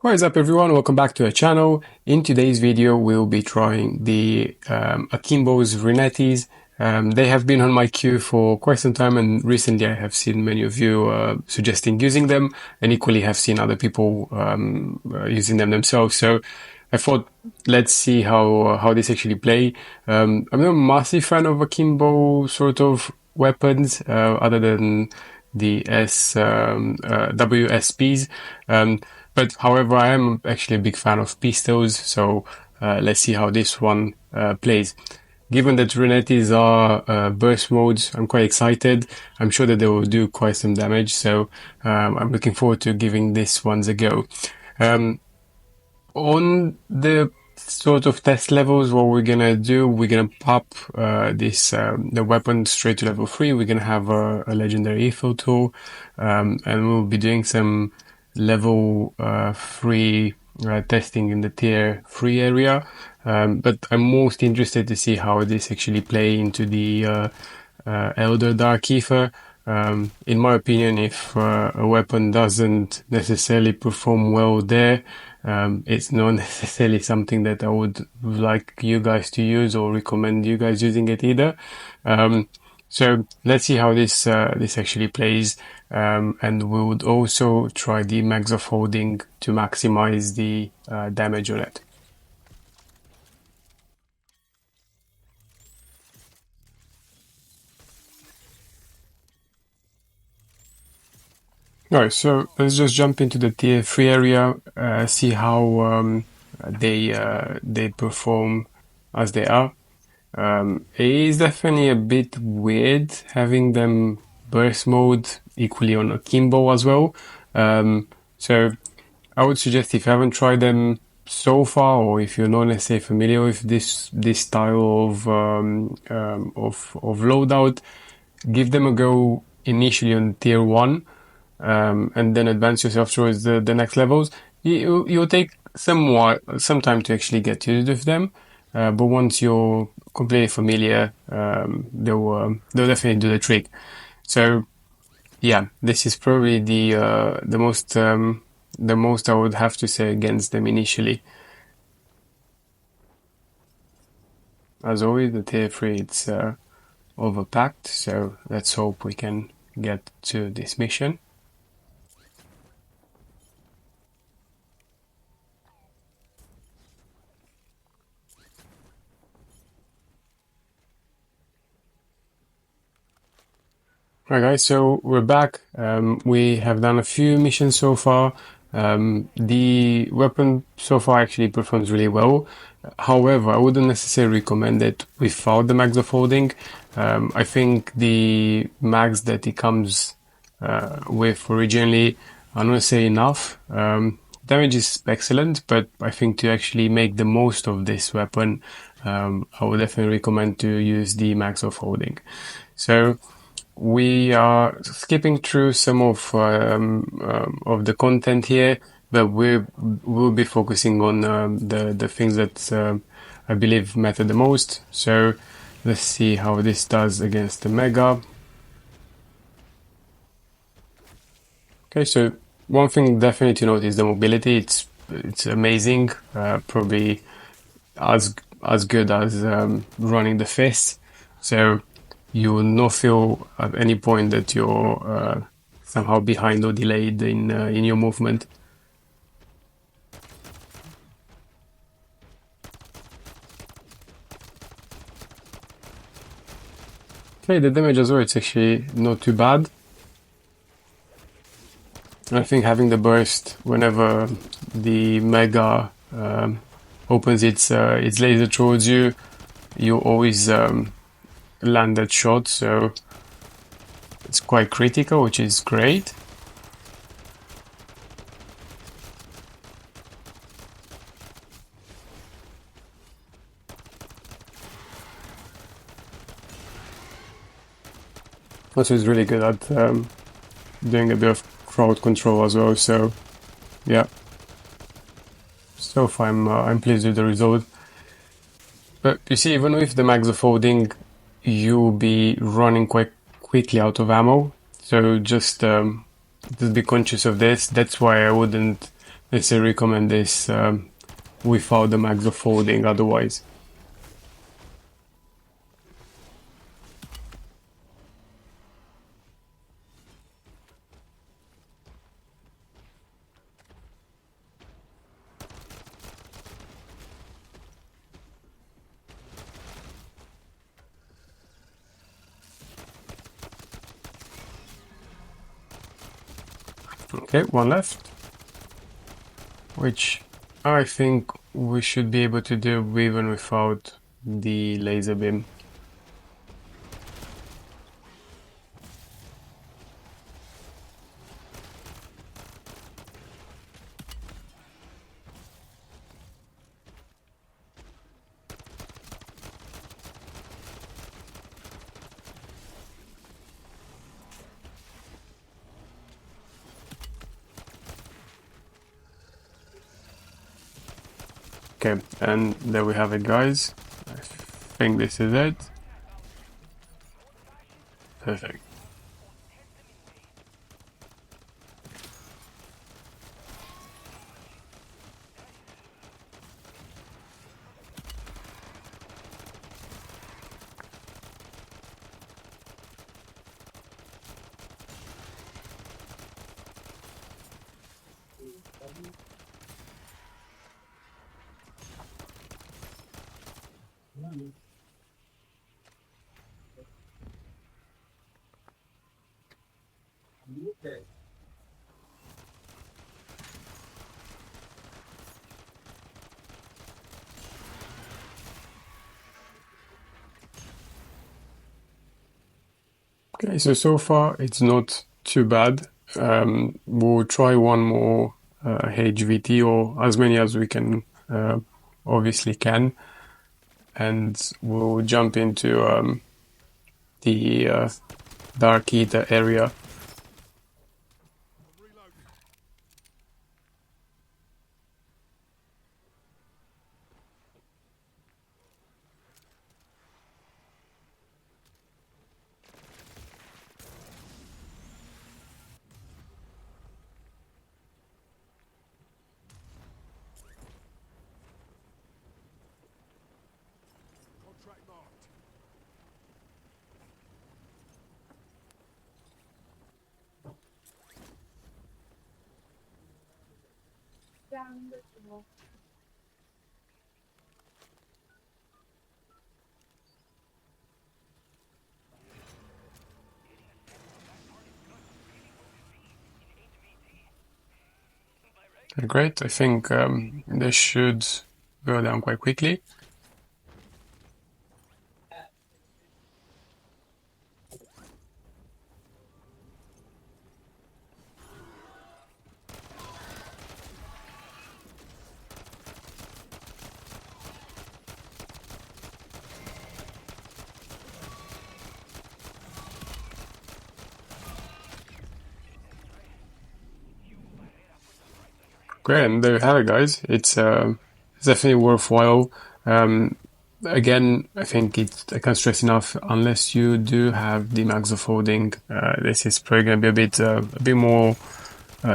What is up everyone, welcome back to our channel. In today's video we'll be trying the Akimbo's Renettis. They have been on my queue for quite some time, and recently I have seen many of you suggesting using them, and equally have seen other people using them themselves. So I thought, let's see how this actually play. I'm not a massive fan of Akimbo sort of weapons, other than the WSPs. But however, I am actually a big fan of pistols, so let's see how this one plays. Given that Renettis are burst modes, I'm quite excited. I'm sure that they will do quite some damage, so I'm looking forward to giving this ones a go. On the sort of test levels, what we're gonna do, we're gonna pop the weapon straight to level 3. We're gonna have a legendary Aether tool, and we'll be doing some level 3 testing in the tier 3 area. But I'm most interested to see how this actually play into the Elder Dark Aether. In my opinion, if a weapon doesn't necessarily perform well there, it's not necessarily something that I would like you guys to use or recommend you guys using it either. So let's see how this actually plays, and we would also try the max of holding to maximize the damage on it. Alright, so let's just jump into the tier 3 area, see how they perform as they are. It is definitely a bit weird having them burst mode equally on Akimbo as well. So I would suggest, if you haven't tried them so far, or if you're not necessarily familiar with this style of loadout, give them a go initially on tier 1. And then advance yourself towards the next levels. You'll take some time to actually get used with them, but once you're completely familiar, they'll definitely do the trick. So yeah, this is probably the most I would have to say against them initially. As always, the tier 3 it's overpacked, so let's hope we can get to this mission. Right guys, so we're back. We have done a few missions so far. The weapon so far actually performs really well. However, I wouldn't necessarily recommend it without the max of holding. I think the max that it comes with originally, I'm not say enough. Damage is excellent, but I think to actually make the most of this weapon, I would definitely recommend to use the max of holding. So we are skipping through some of the content here, but we'll be focusing on the things that I believe matter the most. So let's see how this does against the Mega. Okay, so one thing definitely to note is the mobility. It's amazing, probably as good as running the fist. So you will not feel at any point that you're somehow behind or delayed in your movement. Okay, the damage as well, it's actually not too bad. I think having the burst whenever the Mega opens its laser towards you, you always land that shot, so it's quite critical, which is great. Also, it's really good at doing a bit of crowd control as well. So yeah, so far I'm pleased with the result. But you see, even with the max of holding, you'll be running quite quickly out of ammo. So just be conscious of this. That's why I wouldn't I say recommend this without the max of folding otherwise. Okay, one left, which I think we should be able to do even without the laser beam. Okay, and there we have it, guys. I think this is it. Perfect. Okay, so far it's not too bad. We'll try one more HVT or as many as we can, obviously can, and we'll jump into the Dark Aether area. Great, I think this should go down quite quickly. Great, and there you have it, guys. It's definitely worthwhile. Again, I think I can't stress enough. Unless you do have the max of holding, this is probably going to be a bit more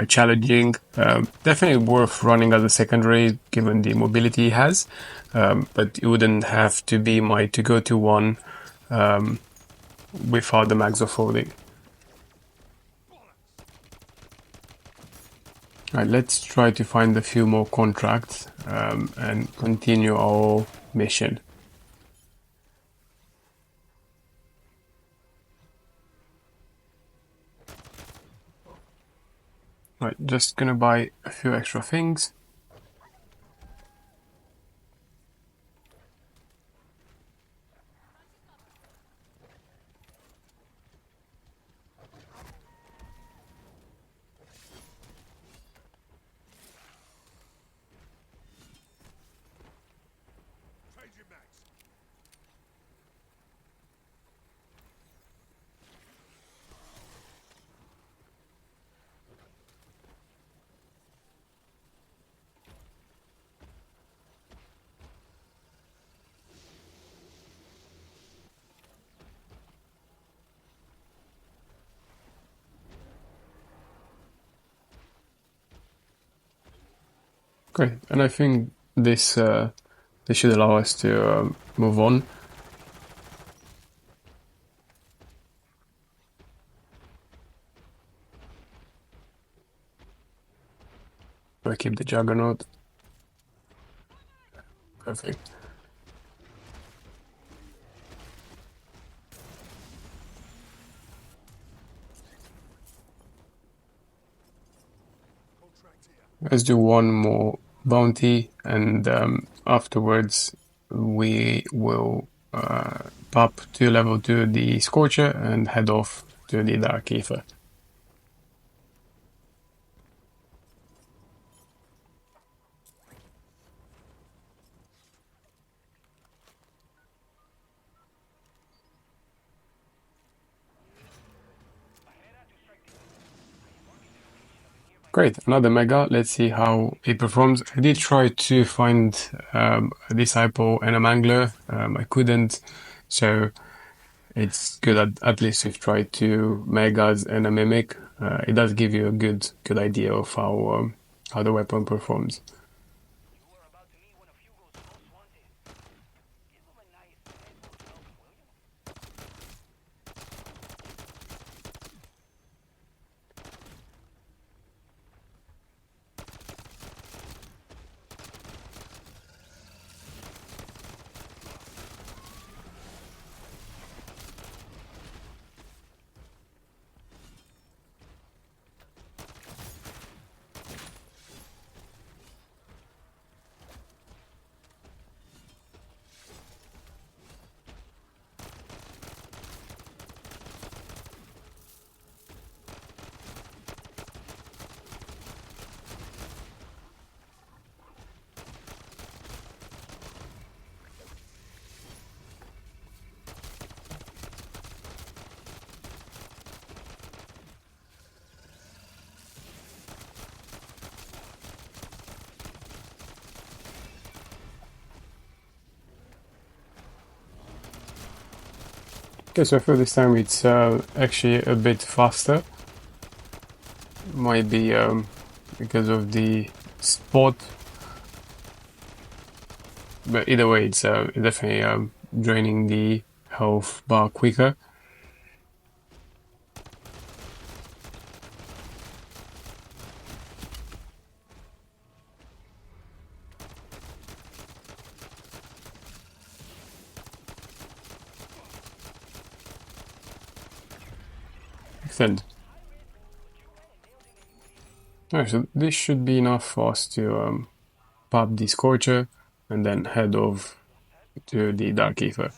challenging. Definitely worth running as a secondary, given the mobility it has. But it wouldn't have to be my to-go-to one without the max of holding. Right, let's try to find a few more contracts and continue our mission. Right, just gonna buy a few extra things. Great, and I think this should allow us to move on. I keep the Juggernaut. Perfect. Let's do one more bounty, and afterwards we will pop to level 2 the Scorcher and head off to the Dark Aether. Great, another Mega. Let's see how it performs. I did try to find a Disciple and a Mangler. I couldn't, so it's good at least we've tried two Megas and a Mimic. It does give you a good idea of how the weapon performs. Okay, so for this time it's actually a bit faster. Might be because of the spot, but either way, it's definitely draining the health bar quicker. Excellent. Alright, so this should be enough for us to pop the Scorcher and then head off to the Dark Aether.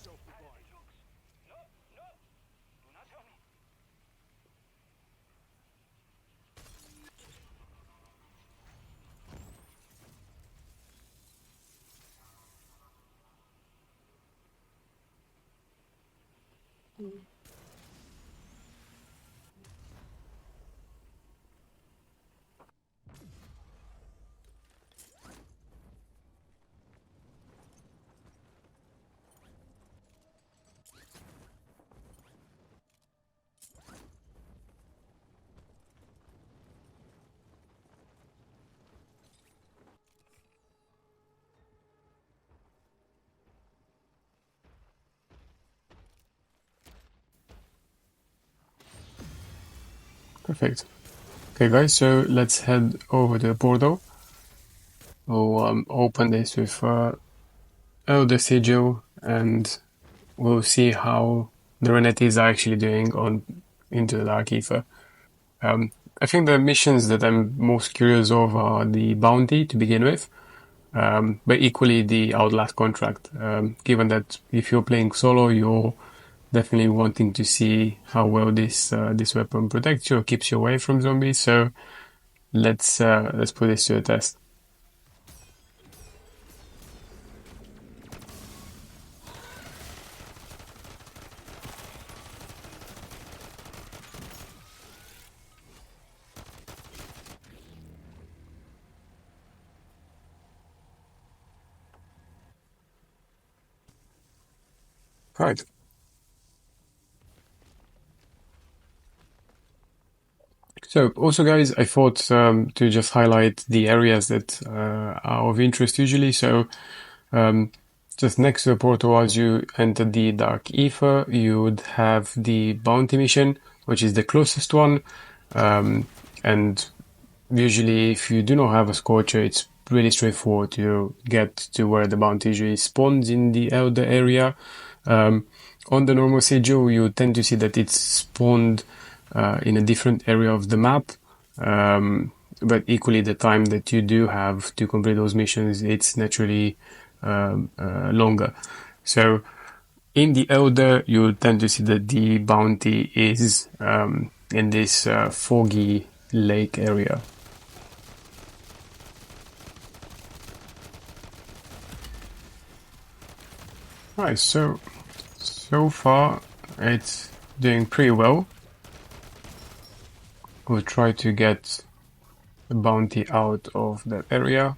Perfect. Okay, guys, so let's head over to the portal. We'll open this with Elder Sigil, and we'll see how the Renettis are actually doing on into the Dark Aether. I think the missions that I'm most curious of are the bounty to begin with, but equally the Outlast contract. Given that if you're playing solo, you're definitely wanting to see how well this weapon protects you or keeps you away from zombies. So let's put this to a test. Right. So So also guys, I thought to just highlight the areas that are of interest usually. So just next to the portal as you enter the Dark Aether, you would have the Bounty mission, which is the closest one. And usually if you do not have a Scorcher, it's really straightforward to get to where the bounty usually spawns in the Elder area. On the normal schedule, you tend to see that it's spawned in a different area of the map. But equally, the time that you do have to complete those missions, it's naturally longer. So in the Elder, you tend to see that the bounty is in this foggy lake area. Right, so far it's doing pretty well. We'll try to get the bounty out of that area.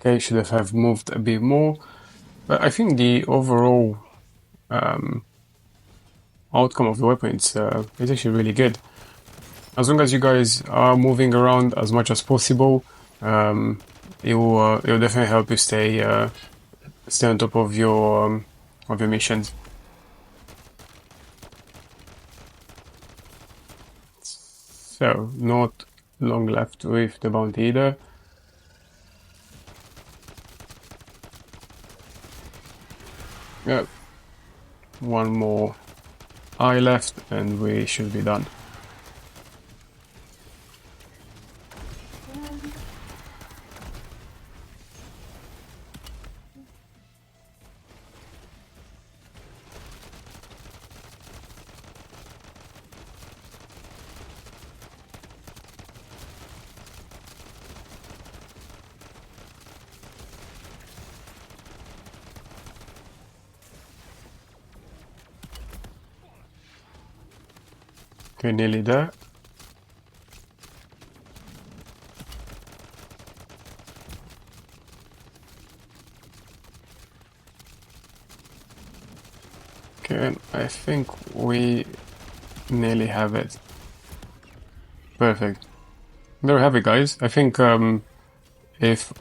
Okay, should have moved a bit more, but I think the overall outcome of the weapon is actually really good. As long as you guys are moving around as much as possible, it will definitely help you stay on top of your missions. So not long left with the bounty either. Yep. One more eye left and we should be done. Okay, nearly there. Okay, I think we nearly have it. Perfect. There we have it, guys. I think if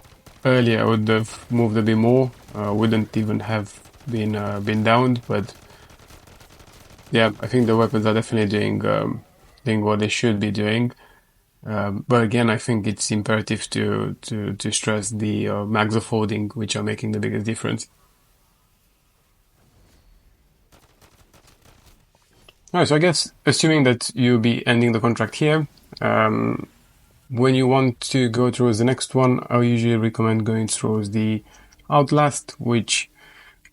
earlier I would have moved a bit more, wouldn't even have been downed, but yeah, I think the weapons are definitely doing what they should be doing. But again, I think it's imperative to stress the mags of holding, which are making the biggest difference. Alright, so I guess assuming that you'll be ending the contract here, when you want to go through the next one, I usually recommend going through the Outlast, which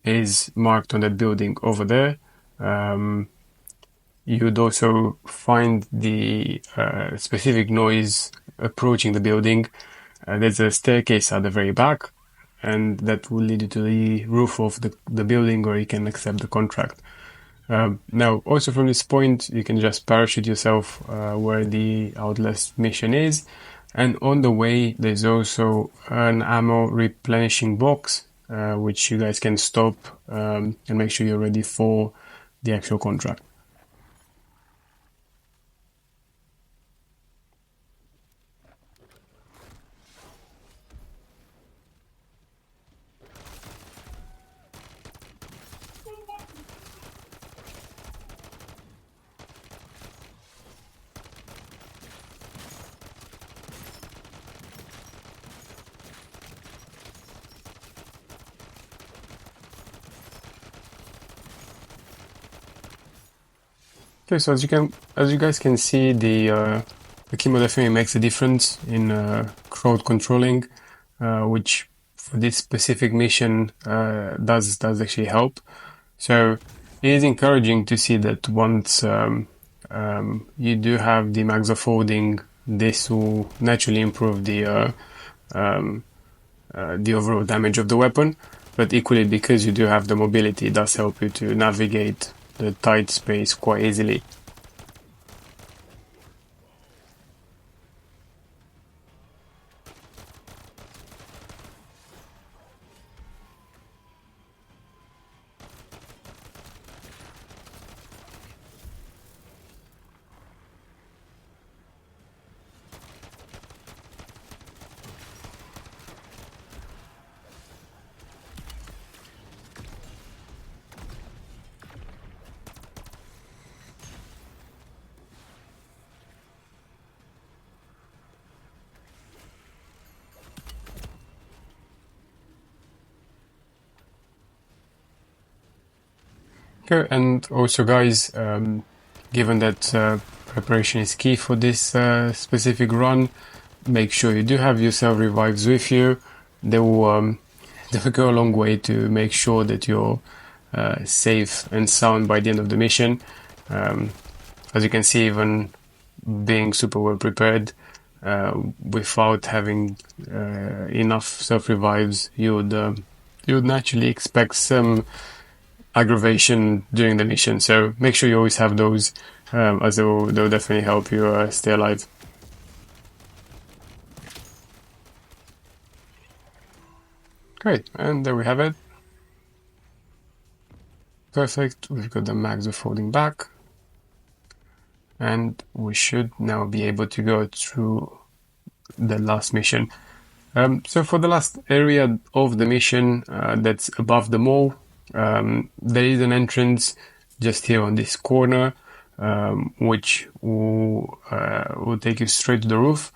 is marked on that building over there. You'd also find the specific noise approaching the building. There's a staircase at the very back, and that will lead you to the roof of the building where you can accept the contract. Now, also from this point, you can just parachute yourself where the Outlast mission is. And on the way, there's also an ammo replenishing box, which you guys can stop and make sure you're ready for the actual contract. Okay, so as you guys can see, the Akimbo definitely makes a difference in crowd controlling, which for this specific mission does actually help. So it is encouraging to see that once you do have the max of holding, this will naturally improve the overall damage of the weapon. But equally, because you do have the mobility, it does help you to navigate the tight space quite easily. Okay, and also guys, given that preparation is key for this specific run, make sure you do have your self revives with you. They will, they will go a long way to make sure that you're safe and sound by the end of the mission. As you can see, even being super well prepared, without having enough self revives, you would naturally expect some aggravation during the mission. So make sure you always have those, as they'll definitely help you stay alive. Great, and there we have it. Perfect. We've got the max of holding back, and we should now be able to go through the last mission. So for the last area of the mission, that's above the mall, there is an entrance just here on this corner, which will take you straight to the roof.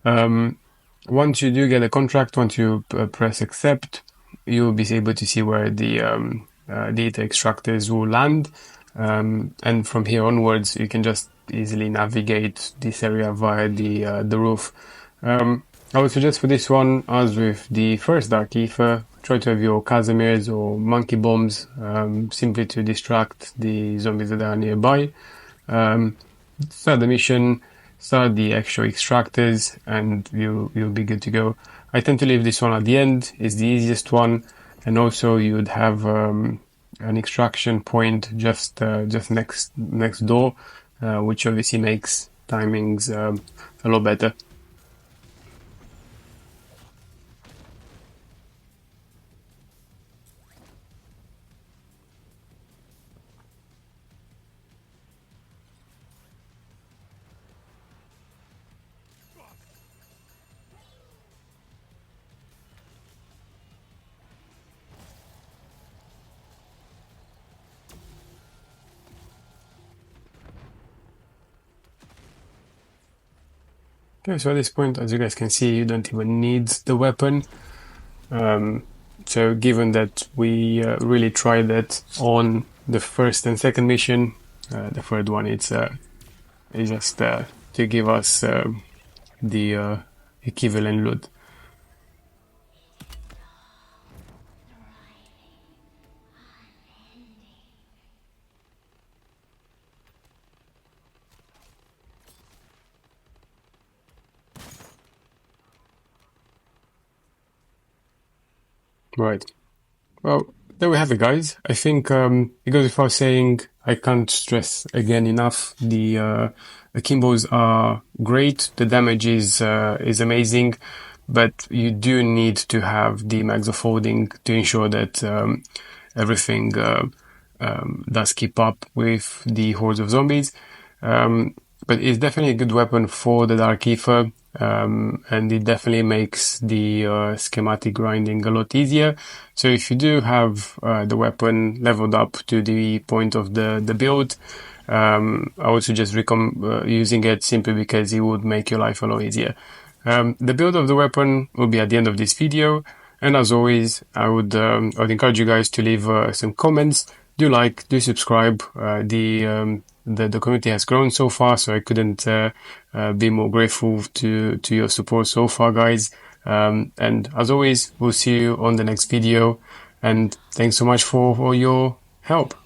Once you do get a contract, once you press accept, you'll be able to see where the Aether Extractors will land, and from here onwards, you can just easily navigate this area via the roof. I would suggest for this one, as with the first Dark Aether, try to have your Casimirs or Monkey Bombs, simply to distract the zombies that are nearby. Start the mission, start the actual extractors, and you'll be good to go. I tend to leave this one at the end, it's the easiest one, and also you'd have an extraction point just next door, which obviously makes timings a lot better. Okay, so at this point, as you guys can see, you don't even need the weapon. So given that we really tried that on the first and second mission, the third one it's just to give us the equivalent loot. Right. Well, there we have it, guys. I think it goes without saying, I can't stress again enough. The Akimbos are great. The damage is amazing, but you do need to have the max of holding to ensure that everything does keep up with the hordes of zombies. But it's definitely a good weapon for the Dark Aether. And it definitely makes the schematic grinding a lot easier. So if you do have the weapon leveled up to the point of the build, I would suggest using it simply because it would make your life a lot easier. The build of the weapon will be at the end of this video, and as always, I would encourage you guys to leave some comments. Do like, do subscribe. the community has grown so far, so I couldn't be more grateful to your support so far, guys. And as always, we'll see you on the next video. And thanks so much for your help.